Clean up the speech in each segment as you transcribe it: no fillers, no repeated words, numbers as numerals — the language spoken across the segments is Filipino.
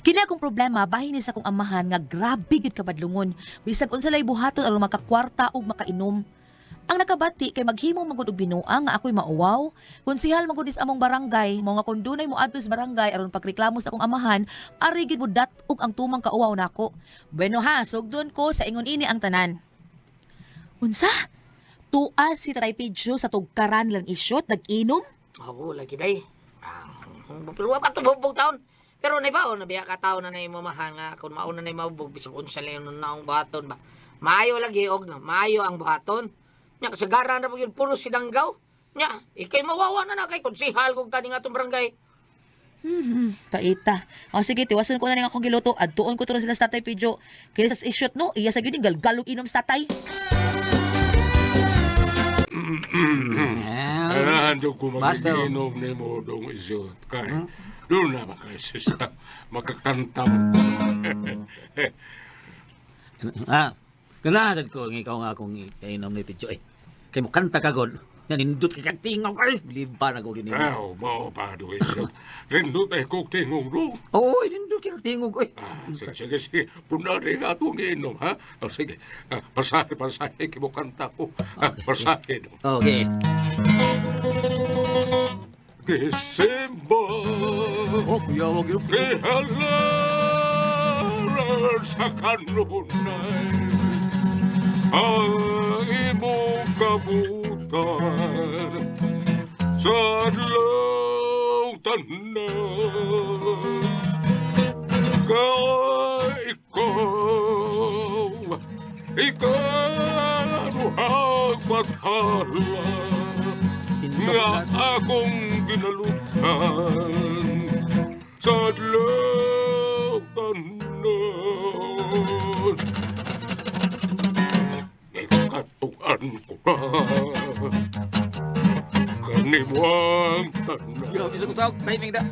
Kini akong problema bahin ni sa akong amahan nga grabe gid kabadlungon. Bisag unsa lay buhaton aron makakwarta ug makainom. Ang nakabati kay maghimo magud og binuang nga ako'y mauwaw. Konsihal magud is among barangay, mga kung dunay mo adto sa barangay aron pagreklamo sa akong amahan, ari gid mo dat-og ang tumang kauwaw nako. Bueno ha, sugdon ko sa ingon ini ang tanan. Unsa? Tuas si Tatay Pedro sa tugkaran lang isyot nag-inom? Ako, lagi day. Pero pa ito bubog taon. Pero na ba, nabiya ka taon na na yung mamahan nga. Kung mauna na yung mabubog, bisag unsa lang yung naong buhaton ba. Maayo lagi, og na. Maayo ang buhaton. Nya, kasagaran na po yun, puro sinanggaw. Nya, ikay mawawa na kay konsihal kung kani nga itong barangay. Taita. O sige, tiwasan ko na nga akong giluto. Adtuon ko to sila sa Tatay Pedro. Kaya sa isyot no, iya sa gyud galgalog inom sa tatay. Ano ko mag-inom ni mo dong isyot kay. Doon na makaisisa. Makakanta mo. Ganasan ko ng ikaw nga akong inom ni Pedro eh. Kaya mo kanta ka god. Nanindot ka kagtingaw ka eh. Biliban ako din. Mao pa doon isyot. Rindot ay kong tingong doon. Oo, nanindot ka kagtingaw ko eh. Sige. Punari nga itong inom, ha? Sige. Pasahe. Kaya mo kanta ko. Pasahe. Okay. December. Kuya, wag yun. Ihalaran sa kanunay ang imong kabutan sa adlaw tanan. Ikaw ang mathala nga akong ginalutan sa adlaw tanan. Ikatuan ko na kaniwang tanan. Yo, bisa ko sa timing da.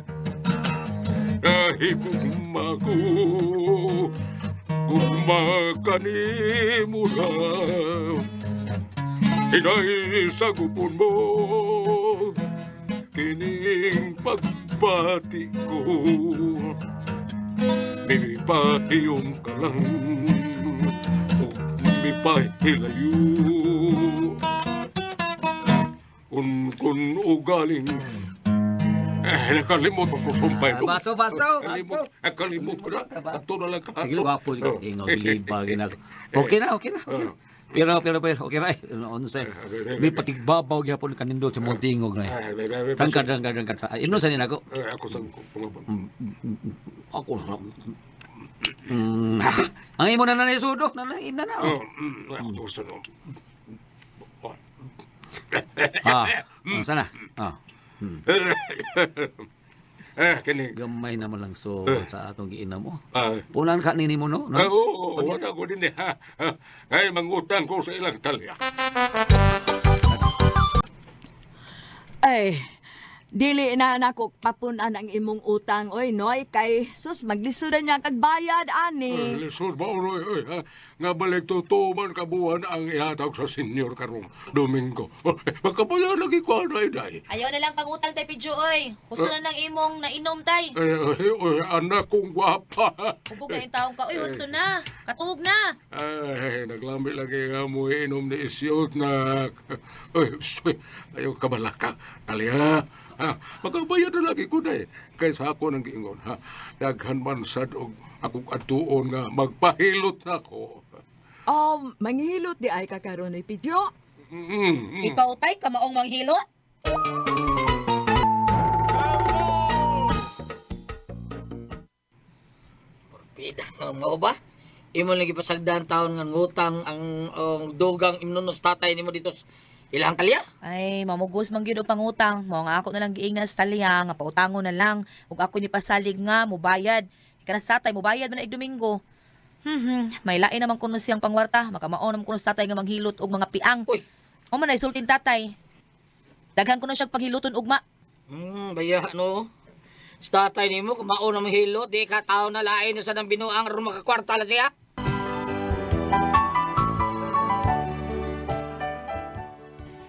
Nahibugma ko kumakanimo na inay sa gupon mo kining pagbati ko. Mipahiyong ka lang o mipahilayo kun ugaling nakalimot ako sumpay. Baso. Nakalimot ko na. Ato na lang ka. Sige, gwapo. Ingaw, bilibagin ako. Okay na. Pero, okay na eh. May patigbabaw gyapon kanindot sa Montingog na eh. Tangkad. Ino sa nila ako? Ako sa pungabon. Ako sa... Ang imo na nanay-sudo. Nanain na na. Ako sa Sana? Kini. Gamay naman lang so sa atong giinam mo. Ah. Punan ka nini mo, no? Oo, wala ko din eh. Ay, mangutang ko sa ilang talya. Ay, dili na nako papunan ang imong utang, oy, noy, kay sus, maglisudan niya kagbayad, ani. Lisod ba, Uroy? Nga balik tutuman kabuhan ang ihatag sa senyor karong Domingo. Magkapayan lagi ko, day. Ayaw na lang pangutang Tay Pedro oy. Gusto na nang imong nainom tay. Anak kong gwapa. Ubog na yung taong ka. Uy, gusto na. Katuog na. Ay, naglambi lagi nga mo inom ni isyot na... Ay, ayaw kabalaka. Talya. Magkabayad na lagi ko na eh. Kaysa ako nang giingon, ha? Daghan man sad og akong atuon nga magpahilot na ko. Manghilot di ay kakaroon ni Pedro. Ikaw tay, kamaong manghilot. Pida, mo ba? Imo lagi pasagdan taon nga ngutang ang dugang imnunos tatay nimo dito ilang kalya? Ay, mamugos man gyud og pangutang. Mao nga ako na lang giingna sa talya nga pautangon na lang ug ako ni pasalig nga mobayad. Ikanas tatay mobayad man ig Domingo. May lain naman kuno siyang pangwarta, makamao naman kuno sa tatay nga manghilot og mga piang. Uy. O man ay sultin tatay. Daghan kuno siyang paghiluton ugma. Baya no. Sa tatay nimo kumao na mahilot, di ka tao na lain sa nang binuang ron makakwarta la siya.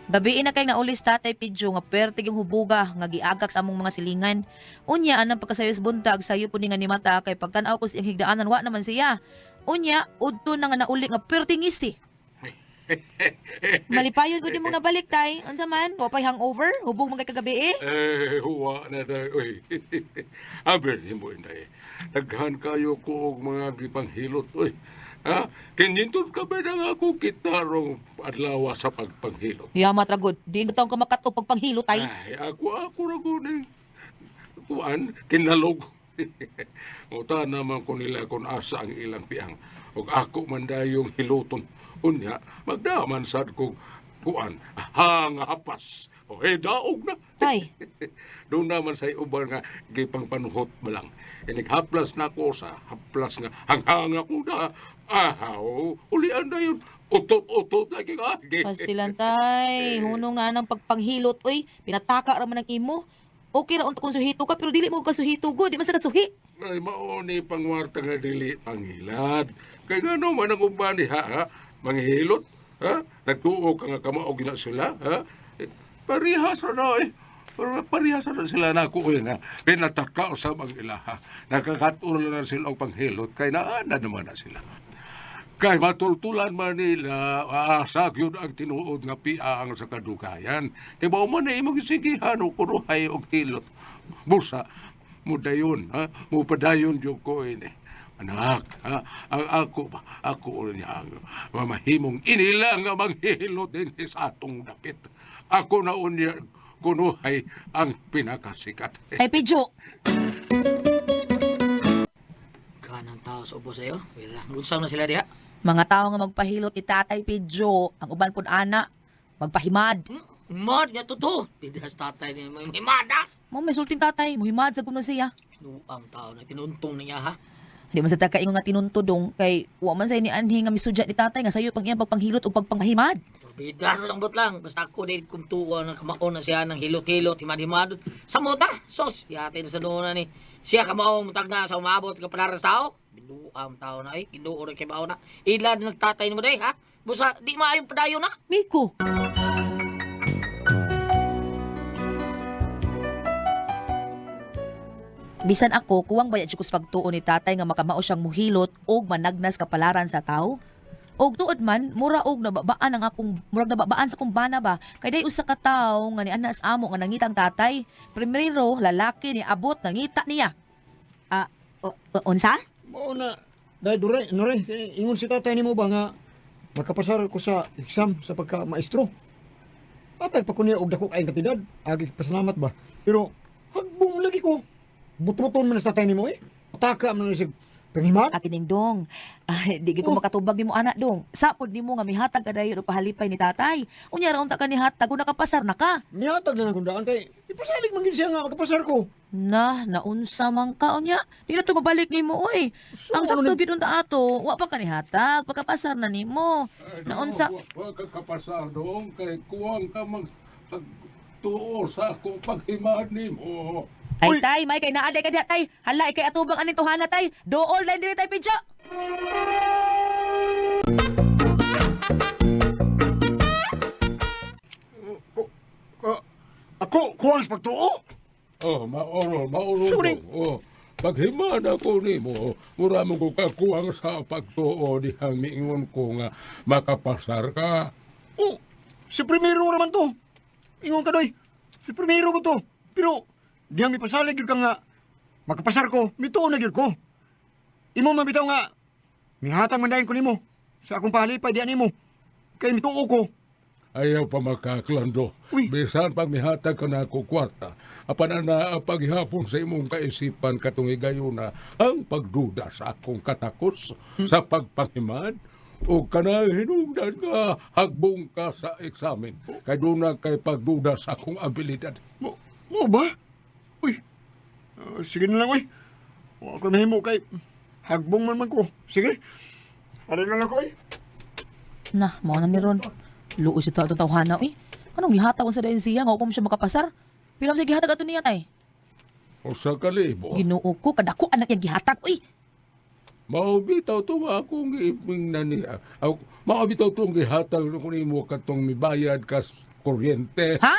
Gabi na kay naulis tatay Pidyo nga pertig yung hubuga nga giagak sa among mga silingan. Unya anang pagkasayos buntag sayo po ni nga ni mata kay pagtan-aw ko siyang higdaanan wa naman siya. Unya udto na nga nauli nga perting ngisi. Malipayon ko di mo nabalik tay. Unsa man? Wa pay hangover? Hubog man kay kagabi Huwa na day. Uy. Aber mo inday. Daghan kayo ko og mga gipanghilot. Uy. Ha? Kinintot ka ba na ako kitarong adlaw sa pagpanghilot? Yamat ragod. Di nga taong kamakato pagpanghilo tay. Ay, ako na ko ni kuan kinalog. Uta naman ko nila kung asa ang ilang piang. Ug ako man dayong hiluton. Unya, magdaman sad ko kuan hangapas. O daog na. Tay. Doon naman sa uban nga gipang panuhot malang. Haplas na ko sa haplas nga hanghanga ko na. Ahaw, ulian na yun. Utot lagi ka. Pastilan tay. Hunong na nang pagpanghilot. Uy, pinataka raman ng imo. Okay ra unta kung suhito ka pero dili mo kasuhito go. Di man sa kasuhi. Ay, mauni pangwarta nga dili pangilad. Kaya nga naman ang ubani ha? Manghilot? Ha? Nagtuo ka nga kamaog na sila? Ha? Parihas na eh. Parihas na sila na ako nga. Pinataka sa mga ilaha. Nakakatulo na sila ang panghilot. Kaya naana naman na sila. Kay matultulan man nila, asag yun ang tinuod nga piang sa kadugayan. Kaya ba man na imong sigihan o kuruhay o hilot. Busa, mudayon, ha? Mupadayon yung ko ini. Anak, ha? Ako niya ang mamahimong inilang nga manghilot din sa atong dapit. Ako na unya kunuhay ang pinakasikat. Tay Pidyo. Kanang tao sa upo sa'yo. Wala. Gunsang na sila diha. Mga tao nga magpahilot ni tatay Pidyo. Ang uban pun ana. Magpahimad. Mad niya totoo. Pidas tatay niya. May himada. Mo may sulting tatay. Muhimad sa kuno siya. Ang tao na tinuntong niya ha. Di man sa takaingon nga tinuntudong kay wa man say ni anhi nga misudya ni tatay nga sayo pang iyang pagpanghilot o pagpangahimad. Pidas ang bot lang. Basta ako din kung tuwa na kamaon na siya ng hilot-hilot, himad-himad. Sa muta. Sos, yate na sa doon na ni. Siya kamaong mutag na sa umabot ka para sa tao. Binuam tao na eh. Kinuo rin kay bao na. Ilan nagtatay mo day ha. Busa, di maayong padayo na. Miko. Bisan ako, kuwang bayad siya kus pagtuo ni tatay nga makamao siyang muhilot og managnas kapalaran sa tao. Og tuod man, mura og nababaan ang akong, murag nababaan sa kong bana ba, kay day usa ka tawo nga ni anas amo nga nangitang tatay. Primero, lalaki ni abot, nangita niya. Unsa? Mao na, dahil duray, ingon si tatay ni mo ba nga makapasar ko sa exam sa pagka-maestro. Atag pa ko niya og dako kayong katidad, agi pasalamat ba. Pero, hagbong lagi ko. Butruton man sa tatay ni mo eh. Ataka man na siya panghimat. Akin dong. Ay, di ko makatubag ni mo anak dong. Sapod ni mo nga mihatag ka dayon o pahalipay ni tatay. Unya ra unta ka ni hatag kung nakapasar na ka. Nihatag na ng kundaan kay ipasalig man gid siya nga makapasar ko. Naunsa man ka unya. Di na to mabalik ni mo oy. Ang sakto gid unta ato, wa pa ka ni hatag, pagkapasar na nimo. Naunsa? Huwag ka kapasar doon kay kuwang ka magtuo sa akong paghimad ni mo. Ay tay, may kay naaday ka diha tay. Hala kay atubang aning tuhana tay. Dool line diri tay Pidyo. Ako, kuwang sa pagtuo. Mauro. Sorry. Paghimad ako ni mo, mura mo ko kakuwang sa pagtuo dihang miingon ko nga makapasar ka. Oh, si primero naman to. Ingon ka doy. Si primero ko to. Pero, diyang ipasalig yun ka nga, makapasar ko, mituon na yun ko. Imo mabitaw nga, mihatang mandayin ko nimo sa akong pahalipay diyan nimo. Kay mituo ko. Ayaw pa makaklando. Uy. Bisan pag mihatag ka na ako kwarta, apan na paghihapon sa imong kaisipan katong igayuna ang pagduda sa akong katakos sa pagpanghimad o kanang hinungdan nga hagbong ka sa eksamen. Kay doon na kay pagduda sa akong abilidad. Mo ba? Uy, sige na lang, uy. Huwag ko mahimo kay hagbong man ko. Sige, ano na lang ko, uy. Na, mao na ni ron. Luos ito atong tawhana uy. Kanong gihatag sa dayon siya nga upam siya makapasar. Pila sa gihatag ato niya tay. O sa kalibo, Ginoo ko kadako anak yang gihatag uy. maubitaw to nga akong iping na niya. Maubitaw to ang gihatag ko ni mo katong mibayad kas kuryente. Ha?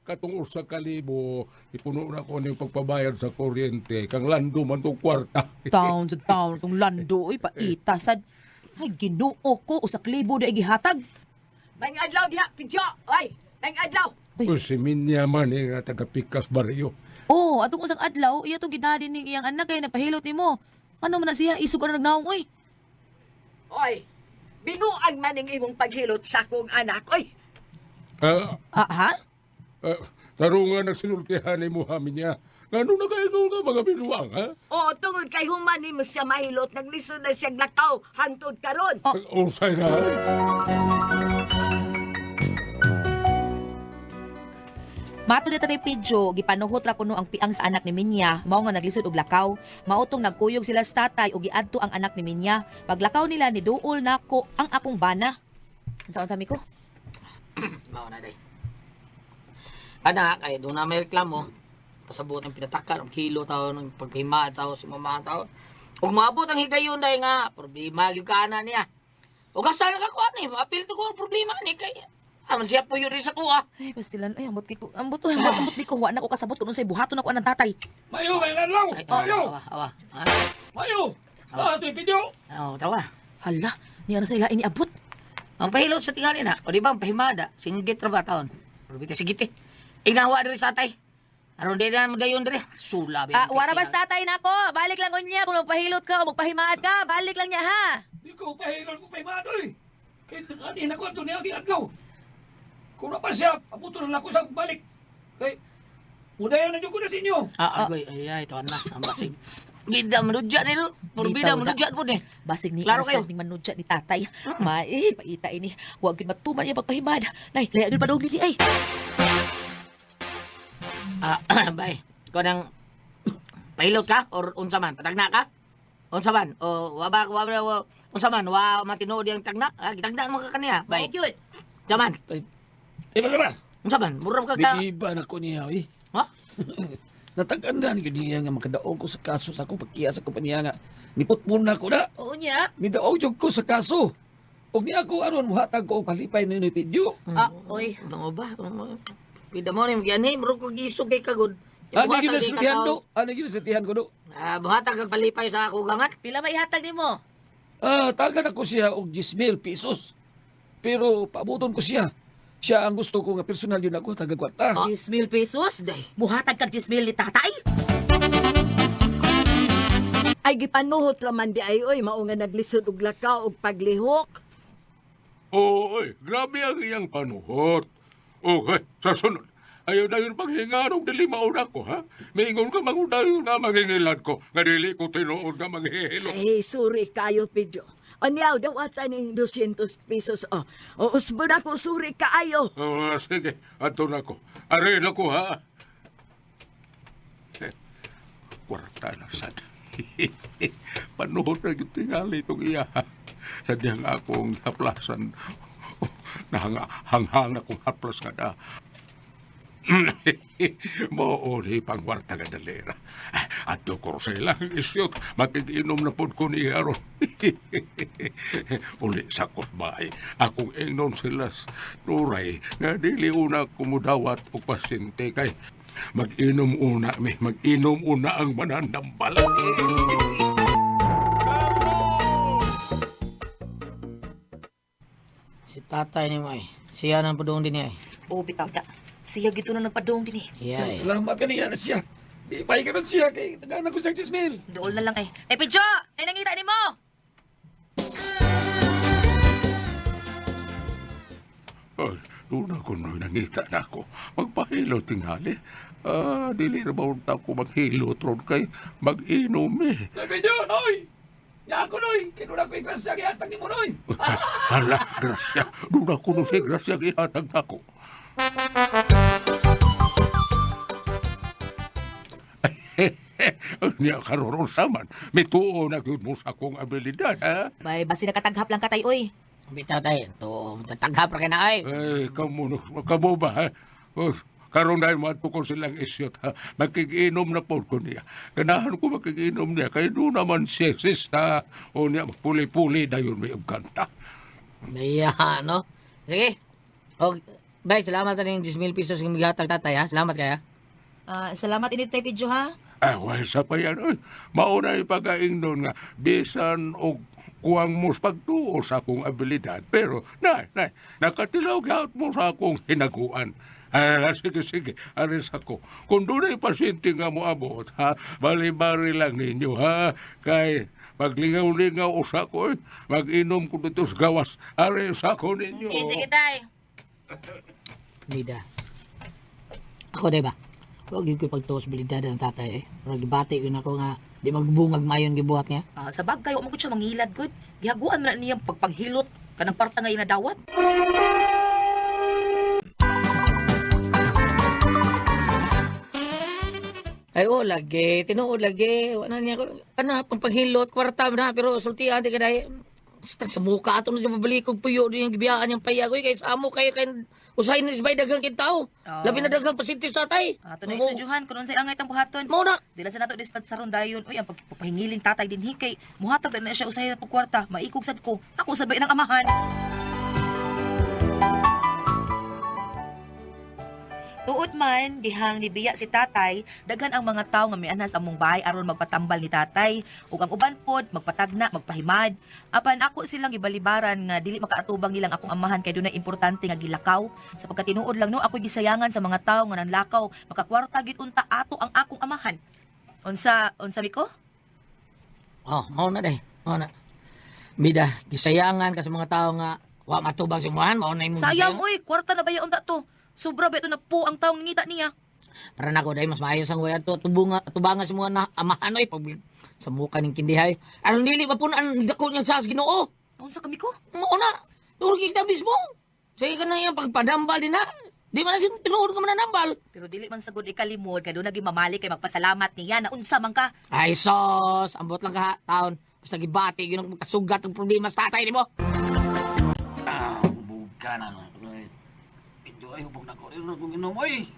Katong usa ka libo, ipuno na ko ning pagpabayad sa kuryente. Kang lando man tong kwarta. Taon sa taon tong lando oy paita sad. Ay Ginoo ko usak libo da gihatag. May adlaw diha, Pidyo. Ay, may adlaw. O si Minya man nga taga-Pikas Barrio. Oh, atong usang adlaw iya tong ginadin ning iyang anak kay nagpahilot nimo. Ano man na siya isug na nagnaong oy. Oy, binuang man ang imong paghilot sa akong anak. Oy, Ah, Ha? tarungan nagsinultihan ni Muhammad niya. Ngano na kayo nga mga binuang, ha? o tungod kay human mo siya mahilot, naglisod na siya lakaw, hangtod karon. Ursay na. Mato dito ni Pidyo, gipanuhot ra kuno ang piang sa anak ni Minya, mao nga naglisod og lakaw. Mautong nagkuyog sila sa tatay ug giadto ang anak ni Minya. Paglakaw nila ni duol nako ang akong bana. Unsa tami ko? Mao na day. Anak, ay doon na may reklamo. Pasabot ang pinatakal, ang kilo tao, ng pagpahima tao, si mama tao. Kung maabot ang higayon day nga, problema yung kaana niya. O gasta lang ako, ano eh, apil to ko ang problema ni kaya. Aman siya po yun rin sa kuha. Ay, pastilan. Ay, ambot ko. Ambot di ko. Wa na ko kasabot kung unsay buhaton ako ng tatay. Mayo, may adlaw! Ay, Mayo! awa. Mayo! Taas ni Pidyo! Oo, tawa. Hala, niya na sa ila iniabot. Ang pahilot sa tingali na, o di ba ang pahimada, singgit ra ba taon? Probita sigit eh. Ignawa diri sa atay. Aron di na mo dayon diri. Sula ba? Wara bas tatay nako. Balik lang unya kung magpahilot ka o magpahimaad ka. Balik lang niya ha. Di ko pahilon ko pay madoy! Kaya kanin ako ito niya ang adlaw! Kung na pa siya, pabuto na ako sa balik! Kaya, mudayan na ko na sa inyo! Agoy, ay, ito na. Ang basig. Bida manudya ni no. Puro bida Bitaw na. manudya po ni. Basig ni Klaro Arsan kayo. ni manudya ni tatay. Mai, paita ini. Huwag gid matuman niya pagpahimaad. Nay, layagin pa daw nili ay. Bay. Ikaw nang pahilot ka or unsa man? Patagna ka? Unsa man? O waba unsa man? Wa matinood yang tagna? Gitagna mo ka kaniya. Bay. Cute. Jaman. Diba ka ba? Unsa man? Murag ka ka. Di ba na ko niya, eh? Ha? Natagandaan ko niya nga makadaog ko sa kaso sa akong pagkiyas sa kumpanya nga. Niputpun na ko na. Oo niya. Midaog jud ko sa kaso. Og niya ako aron muhatag ko og palipay ni Pidyo. Oy. Ano ba? Bida mo ni gani, murag ko gisog kay kagod. Ano ginasultihan do? Ano ginasultihan ko do? Buhatag kag palipay sa ako gangat. Pila maihatag nimo? Tagan ako siya og 10,000 pesos. Pero paabuton ko siya. Siya ang gusto ko nga personal yun ako, taga kwarta. 10,000 pesos? Day. Buhatag kag 10,000 ni tatay? Ay gipanuhot raman di ay oy, mao nga naglisod og lakaw og paglihok. Oy, grabe ang iyang panuhot. Okay, sa sunod. Ayaw na yun paghingarong dili mauna ko, ha? Maingon ka mangunayon na mangingilan ko. Nga dili ko tinuod ka manghihilo. Ay, sorry kayo, Pidyo. Onyaw, daw ata ning 200 pesos. O usbo na ko, sorry kaayo. Sige, ato na ko. Aray na ko, ha? Kwarta na sad. Panuhot na yung tingali itong iya. Sadyang akong haplasan. Hanghang akong haplas nga na. Mooni pang kwarta nga dalera. Ato ko sila isyot. Makikinom na po ko ni Aron. Uli sa kutbay. Akong ingnon sila turay. Nga dili una kumudawat o pasyente kay mag-inom una mag-inom una ang mananambal. Si tatay ni mo ay. Siya nang padung din ay. Oo, bitaw da. Siya gito na nagpadong din eh. Iya. Salamat ka niya na siya. Di pa ikaw siya kay tagaan ako sa 10,000. Dool na lang eh. Eh, Pidyo! Ay, nangita ni mo! Ay, doon ako nung nangita na ako. Magpahilo tingali. Dili na ba ko maghilot ron kay mag-inom eh. Pidyo, noy! Nga ako, noy! Kinuna ko yung grasya gihatag ni mo, noy! Hala, grasya. Doon ako nung si grasya ihatag na ko. Niya karoon saman. May tuo na yun mo sa akong abilidad, ha? Bay, basi nakataghap lang katay, oy. Bitaw tay. To tatanggap ra kay na ay. Ay, kamo ba, ha? Karoon dahil matukol silang isyot, ha? Makikinom na po ko niya. Ganahan ko makikinom niya. Kaya doon naman sexist, ha? O niya, puli-puli na yun may kanta. Iya, no. Sige. Og Bay, salamat na yung 10,000 pesos yung migatag tatay ha. Salamat kaya. Salamat init tay video ha. Wala sa pa yan. Uy, mauna ipagaing doon nga, bisan o kuwang mo sa pagtuo sa akong abilidad. Pero, nakatilaw gaot mo sa akong hinaguan. Sige, aris ako. Kung doon ay pasyente nga mo abot, ha, bali-bali lang ninyo, ha, kay maglingaw-lingaw usa ko, mag-inom ko dito sa gawas, aris ako ninyo. Sige tay. Bida. Ako, diba? Huwag yung pagtuos bilidad ng tatay eh. Pero gibati yun ako nga, di magbungag mayon gibuhat niya. Sa bagay, mo gud siya mangilad gud. Gihaguan man niya pagpaghilot kanang parta nga inadawat. Ay, lagi. Tinuod lagi. Wala niya ko. Paghilot, kwarta na. Pero sultihan, di ka dahil. Sa muka ato na siya mabalikog puyo din yung gibiyaan yung payagoy. Kaya sa amo kayo usahin na isbay dagang kintao. Labi na dagang pasintis tatay. Ato na isudyohan, kung unsay angay tang buhaton. Muna. Dila sa nato dispat sa rondayon. Uy, ang pagpahingiling tatay din hikay. Muhatag na siya usahin na pagkwarta. Maikog sad ko. Ako sabay ng amahan. Tuod man, dihang nibiya si tatay, daghan ang mga tao nga mianas among bahay aron magpatambal ni tatay. Ug ang uban pod, magpatagna, magpahimad. Apan ako silang gibalibaran nga dili makaatubang nilang akong amahan kay dunay importante nga gilakaw. Sapagkat tinuod lang no, ako gisayangan sa mga tao nga nanlakaw, makakwarta gid unta ato ang akong amahan. Unsa mi ko? Mao na day. Mao na. Bida, gisayangan ka sa mga tao nga wa matubang si muhan, mao na imong Sayang oy, kwarta na ba unta to? Sobra ba ito na po ang taong ngita niya? para nako dahil mas maayos ang way ato tubangan sa mga na amahan oy pag sa muka ning kindihay. Aron dili ba punan dako niya sa Ginoo? Unsa kami ko? Mao na. Turo kita mismo. Sige ka na yung pagpadambal din ha. Di man na siya tinuod ka man nambal. Pero dili man sagud ikalimod kay do naging mamali kay magpasalamat niya na unsa man ka. Ay sos, ambot lang ka taon. Basta gibati yun ang kasugat ng problema sa tatay ni mo. Buka na. Ito ay hubog na ko. Ano kong inom, oy?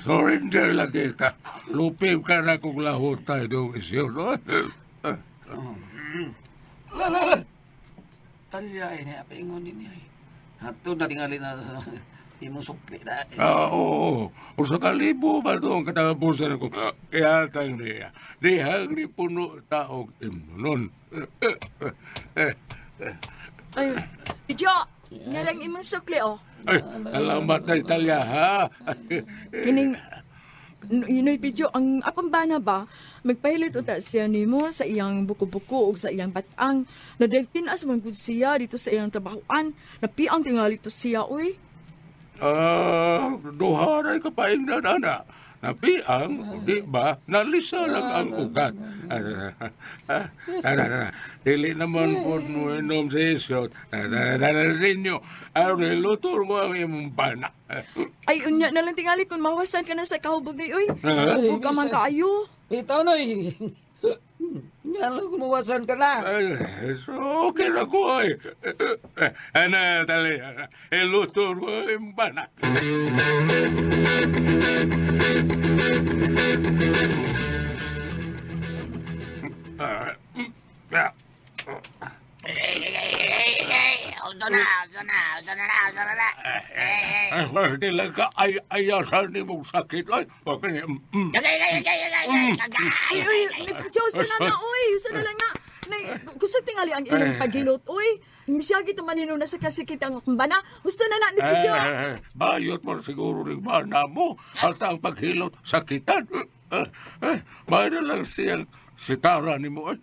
Surrender lagi ka. Lupib ka na kung lahot tayo doon isyo. No? La. Talya ini apa ingon ini ay. Hato na tingali na imong sukli da. Oo. O sa kalibo ba doon katapusan ako. Kaya tang niya. Dihang ni puno taog imnon. Ay, Pidyo, nga lang imong sukli, oh. Ay, alamat na Italia, ha? Kining, Inoy Pidyo, ang akong bana ba, magpahilit uta siya nimo sa iyang buko-buko o sa iyang batang. Nadagtinas man gud siya dito sa iyang trabahoan. Napiang tingali to siya, uy. Duharay ka pa na nana. Napiang, di ba, nalisa lang ang ugat. Dili naman po mo inom sa isot. Ninyo, lutor mo ang imong bana. Ay, unya na lang tingali kung mawasan ka na sa kahubog na, uy. Huwag ka man kaayo. Ito noy. Nga lang kumuwasan ka na. So, okay na ko ay. Ana, tali, lutor mo ang imong bana. Di lang ka ayasan ni mong sakit. Ay, Ay, uy, Diyos na na, uy. Sa na lang nga. Gusto tingali ang ilang pagilot, uy. Misiyagi ito manino na sa kasikit ang akong bana. Gusto na na, ni Pidyo. Bayot mo siguro rin bana mo at ang paghilot sakitan. Mayroon lang siyang sitara ni mo.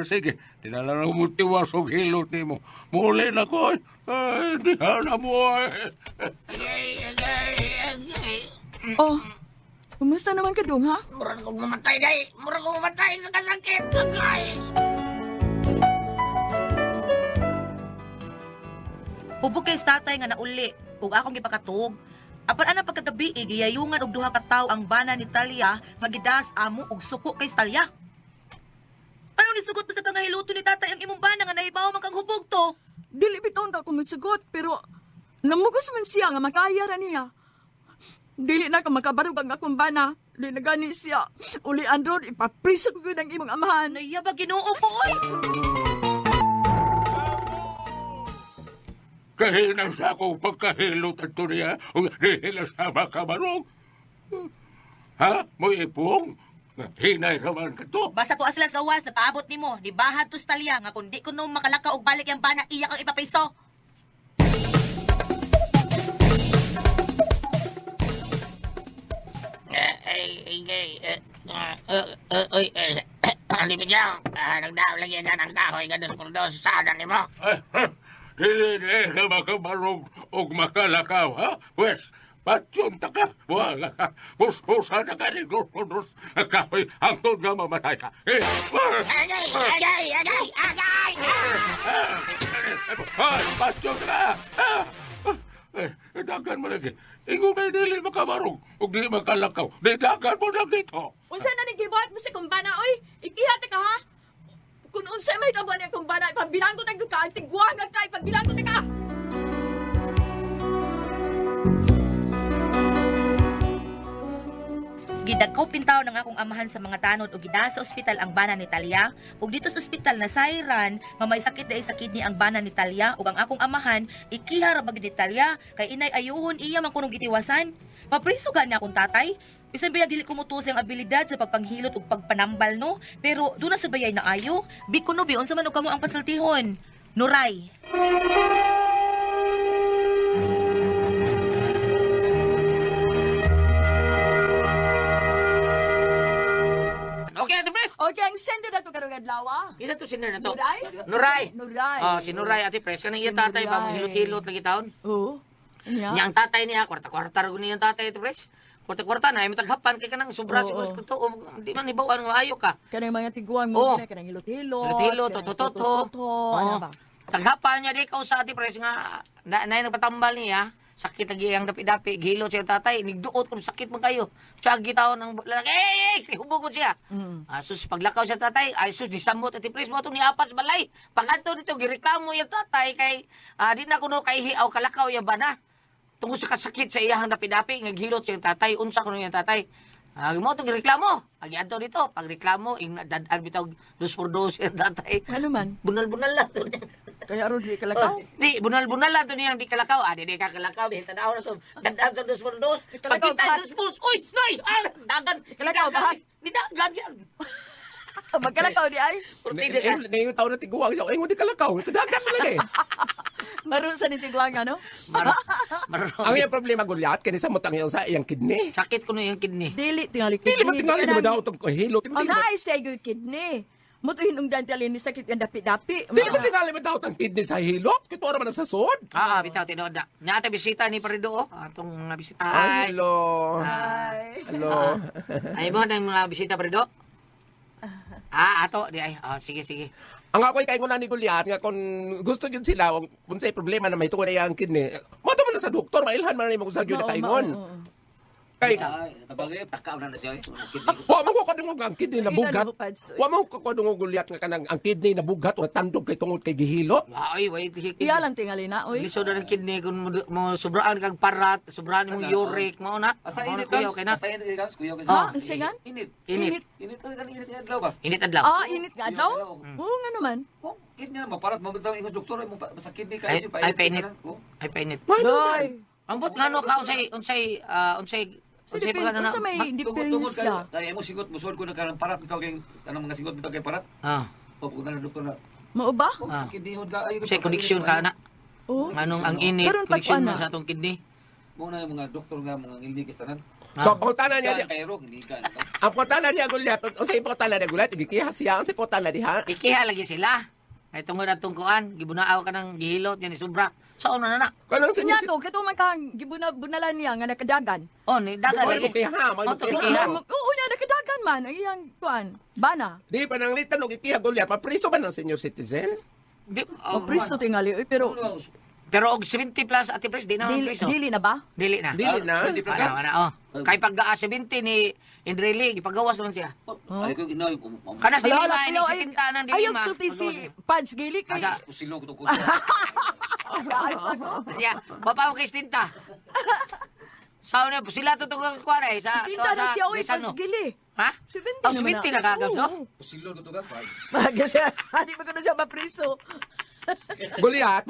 Sige, dinala na umutiwas o hilot ni mo. Muli na ko. Di na mo. Oh, kumusta naman ka dong, ha? Murag kong mamatay day. Murag kong mamatay sa kasakit. Agay. Hubog kay tatay nga nauli ug akong gipakatug. Apan ana pagkagabi giyayungan og duha ka tawo ang bana ni Talia nga gidas amo og suko kay Talia. Ano ni sugot pa sa kangahiluto ni tatay ang imong bana nga nahibaw man kang hubog to? Dili bitaw na ako masugot, pero namugos man siya nga makaya ra niya. Dili na ka makabarog ang akong bana. Dili na gani siya. Uli andron, ipapriso ko ng imong amahan. Naiya ba Ginoo ko oy? Kahina sa akong pagkahilot at niya, o dihila sa makabarong. Ha? Mo ipong? Hinay raman ka to. Basta ko aslan sa uwas, napaabot ni mo. Di bahad to stalya, nga kung di ko no makalaka og balik yung bana, iya kang ipapaiso. Hindi ba dyan? Nagdaaw lagi na ng kahoy ka dos por dos sa adan ni mo. Dili na makabarong o makalakaw, ha? Wes, patyon ta ka. Wala ka. Puspusa na ka ni dos. Kahoy, hangtod na mamatay ka. Patyon ka. Dagan mo lagi. Ingo may dili makabarong o di makalakaw. Dagan mo lang dito. Unsa na ning gibuhat mo sa kumbana oy? Ikihat ka ha? Kung unsa may kabuan ang kumbana, pagbilang ko tag ka, tigwa nga kay pagbilang ko ka. Gidagkaw pintaw ng akong amahan sa mga tanod o gida sa ospital ang bana ni Talia. Ug dito sa ospital na sayran, nga may sakit dahil sa kidney ang bana ni Talia ug ang akong amahan ikihara bag ni Talia kay inay ayuhon iya man kuno gitiwasan. Papriso gani akong tatay. Bisan biya dili ko mutusi ang abilidad sa pagpanghilot ug pagpanambal no, pero do na sa bayay na ayo. Bi kuno bi unsa man og kamo ang pasultihon. Nuray. Okay, Ate Pres. Okay, ang sender na to karong adlaw. Isa to sinner na to. Nuray? Nuray. Nuray. Si Nuray, Ate Pres. Kanang iya Si tatay ba, Nuray. hilot-hilot lagi taon. Oo. Nya. Yang tatay niya, kwarta-kwarta rin niyang tatay, Ate Pres. Kwarta-kwarta na, ay mataghapan kay kanang sobra Oo. siguro to. Di man ibawan nga ayo ka. Kanang mga tiguan Oo. mo kanang hilot-hilot. Hilot-hilot, kanang toto-toto. toto-toto, ano ba? Taghapan niya di ka sa Ate Pres nga, na nagpatambal niya. Sakit lagi ang dapi-dapi, gihilot siya tatay, nigduot kung sakit mo kayo. Siya gitaw ng lalaki, kay hubog mo siya. Sus, paglakaw siya tatay, ay sus, nisamot at ipres mo itong niapas balay. Pagkanto nito, gireklamo yung tatay, kay di na kuno kay hiaw kalakaw yung bana. Tungkol sa kasakit sa iyahang dapi-dapi, nga gihilot siya tatay, unsa kuno yung tatay. Mo itong gireklamo, agiadto dito, pagreklamo, dadaan bitaw 2x2 yung tatay. Ano man? Bunal-bunal lang to. Kaya ro di kalakaw. Di, bunal-bunal lang to niyang di kalakaw. Di ka kalakaw. Di, tanaw na to. Dandang to dos. Kalakaw, Pagkita dos. Uy, noy! Dagan! Kalakaw, bahat. Di dagan yan. Magkalakaw di ay. Kurtida ka. Ngayong taon na tiguang siya, ay mo di kalakaw, kadagan mo lagi. Maroon sa nitiguan ano? Ang iyang problema, Gulyat, kanisa mo tang sa iyang kidney. Sakit ko na yung kidney. Dili tingali kidney. Dili ba tingali di ba daw itong hilot? Ang naay sa iyo kidney. Muto hinung dantalin ni sakit ang dapi-dapi. Dili ba tingali ba daw itong kidney sa hilot? Kito naman sa sod. Bitaw, tinood na. Nyata bisita ni Parido, atong mga bisita. Ay, hello. Ay. Hello. Ay mo na yung mga bisita, Parido? Ato. Di ay. Sige. Ang ako'y kaingon na ni Gulyat, nga kung gusto yun sila, kung sa'y problema na may tungkol na iyang kidney, mato man na sa doktor, mailhan man na yung magsagyo na kaingon. Kay, Tabagay, takaw na siya. wa man ko kadungog ang kidney na bugat. Wa man ko kadungog Gulyat nga kanang ang kidney na bugat o tandog kay tungod kay gihilot. Ay, wait. Iya lang tingali na, oy. Lisod na ng kidney kung mo sobraan kag parat, sobraan mong uric, mao na. Hasta Mao na init kuya, kams. okay na. Hasta init kams, kuya. Ha? Ang sigan? Init. Init. Init ka init ka adlaw ba? Init adlaw. Init nga daw? Oo nga naman. Oh, kidney na maparat mo bitaw ingos doktor mo sa kidney Ay, kayo ay, painit. Oh. Ay painit. Doy. Ambot ngano ka unsay Sa depende na. sa may Tungod diferensya. ka. Kaya mo sigot mo ko na kanang parat bitaw kay kanang mga sigot bitaw kay parat. O pag na doktor na. Mao ba? Oh, sa kidney hod ka ayo. Say connection ka na. Oo. Nganong ang init, Karon pag connection ana. man sa atong kidney. Mo na yung mga doktor nga mga ildigis tanan. So, pangutanan niya, Kaya ro hindi ka. ang pangutanan niya Gulyat, o sa pangutanan niya Gulyat, igikiha siya, ang sa pangutanan diha. Ikiha lagi sila. Ay tungod atong kuan, gibunaaw ka ng gihilot yan ni sobra. So ano na. Kanang sa Nya to, kito man kang bunalan niya nga nakadagan. Ni dagan May lagi. ikiha, may Oto, ikiha. ikiha. Oo nya nakadagan man ang iyang kuan. Bana. Di pa nang litan og ikiha Gulyat, mapriso ba ng senior citizen? O priso tingali, oy, pero Pero og 70 plus Ate Pres di na dili, preso. dili na ba? Dili na. Dili na. Kay pag 70 ni Indreli gipagawas man siya. Ay ko ginaw. Kana sa Hala, lima hala, ni ay- 70 nang Ayog dilima. sulti si Pads Gili kay Asa? Pusilo ko to ko. Ya, babaw kay 70. Sao na sila to tong kuan ay sa si Tinta na siya oy sa Pads Gili. Ha? 70 Oh, 70 na kagab so. Pusilo ko to ka. Kasi hindi ba ko na siya mapriso. Gulyat,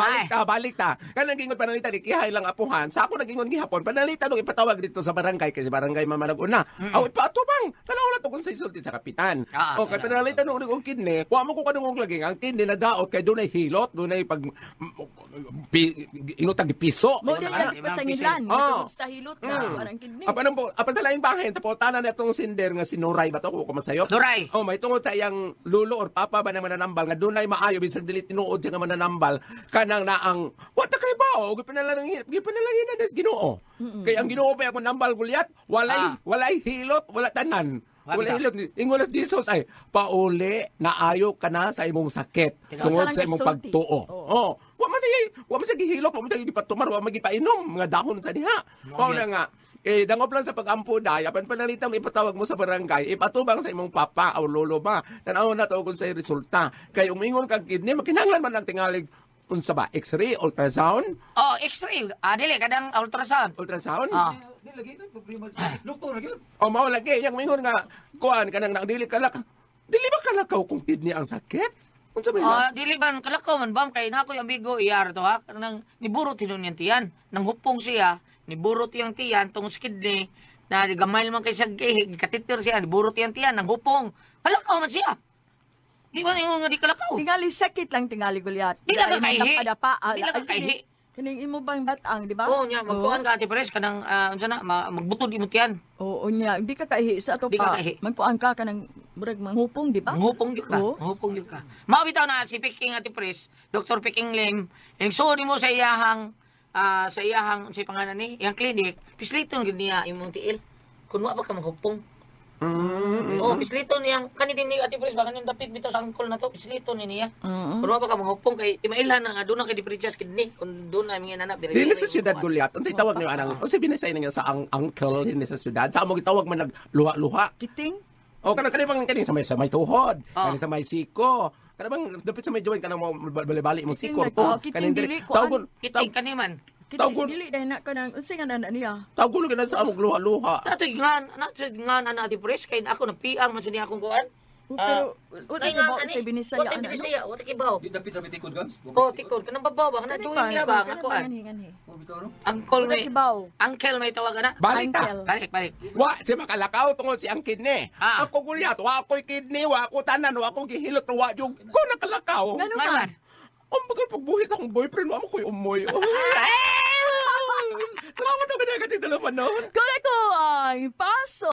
balik ta. Kanang gingon panalita ni kihay lang apuhan. Sa ako nagingon gihapon, panalita nung ipatawag dito sa barangay kasi barangay mamanaguna. Aw ipatubang. Tanaw na to kung sa isulti sa kapitan. O kay panalita nung og kidney, wa mo ko kanung laging ang kidney na daot kay dunay hilot, dunay pag inutag piso. Mo din yan pasangilan. Oh. Sa hilot na parang kidney. Apan sa laing bahin, sa putanan na itong sinder nga sinuray ba to ko kumasayo? Nuray. Oh, may tungod sa iyang lulo or papa ba na mananambal nga dunay maayo bisag dili tinuod siya nga mananambal kanang naang what the kay ba og gipanalanginan des Ginoo. Kay ang Ginoo pa ako nambal Gulyat, walay hilot, wala tanan. Wala hilot. Ingon na Jesus ay pauli na ayo ka na sa imong sakit tungod sa imong pagtuo. Oh, wa man say gihilot, wa man say gipatumar, wa man gipainom mga dahon sa diha. Mao na nga dangop lang sa pag-ampo day, apan panalitang ipatawag mo sa barangay, ipatubang sa imong papa o lolo ba. Tanaw na to kung sa resulta. Kay umingon kag kidney, makinahanglan man lang tingalig unsa ba, X-ray, ultrasound? Oh, X-ray. Dili kadang ultrasound. Ultrasound? Di lagi ito, problema. Doktor, lagi. O mao lagi, yang mingon nga, kuan kanang dili kalakaw. Dili ba kalakaw kung kidney ang sakit? Unsa ba? Dili man kalakaw man bam kay nako yung amigo iyar to ha. Nang niburot tinon yang tiyan. Nang hupong siya, niburot yung tiyan tungod sa kidney. Na gamay man kay sagay, katitir siya, niburot yung tiyan nang hupong. Kalakaw man siya. Di ba yung nga di kalakaw? Tingali sakit lang tingali Gulyat. Di lang ka kaihi. Di lang ka kaihi. Kining imo bang batang, di ba? Oo niya, magkuhan ka ati Pres kanang unsa na magbutod imong tiyan. Oo niya, di ka kaihi sa ato Di ka pa. kaihi. Magkuan ka kanang murag manghupong, di ba? Manghupong yun ka. Oo. Manghupong yun ka. Mabitaw na si Peking ati Pres, Dr. Peking Lim, inisuri mo sa iyahang sa pangalan ni, iyang clinic, pisliton gid niya imong tiil. Kung wa ba ka manghupong. Oh, pisliton niyang kani din ni ati Pres baka nang dapit bitaw sa angkol na to, pisliton ni niya. Kung wa ba ka manghupong kay timailhan nga doon kay diferensyas kidney kung doon na mga nanap Dili sa syudad Gulyat, unsay tawag niyo anang, unsay binisay niya sa uncle dinhi sa syudad? Sa amo gitawag man nagluha-luha. Kiting? O kanang kaning sa may tuhod, Oh. kaning sa may siko. Kanang bang dapit sa may joint kanang mo bali mo siko. Kiting dili ko kiting kaniman. Tawgon. Dili dahil na kanang unsay nga na niya. Tawgon ka na sa among luha-luha. Natoy nga ana ati Pres kay ako napiang man sa niya akong kuan. Pero wala Kay ka nga ba ani, sa binisaya wala ano? binisaya, wala kibaw. Di dapit sa bitikod gams. Oh, tikod kanang babaw ba kana tuwing niya ba nga kuan. Oh, bitaw no. Angkol Wala may kibaw. Uncle may tawag na. Balik ta. Uncle. Balik. Wa si makalakaw tungod si ang kidney. Ah. Ako Gulyat, wa ako'y kidney, wa ako tanan, wa ako gihilot, wa jud ko nakalakaw. Ngano Nga man? man. Bagay pagbuhi sa akong boyfriend, wa mo ko'y umoy. Salamat ako na kasi dalaman noon. Kung ako ang paso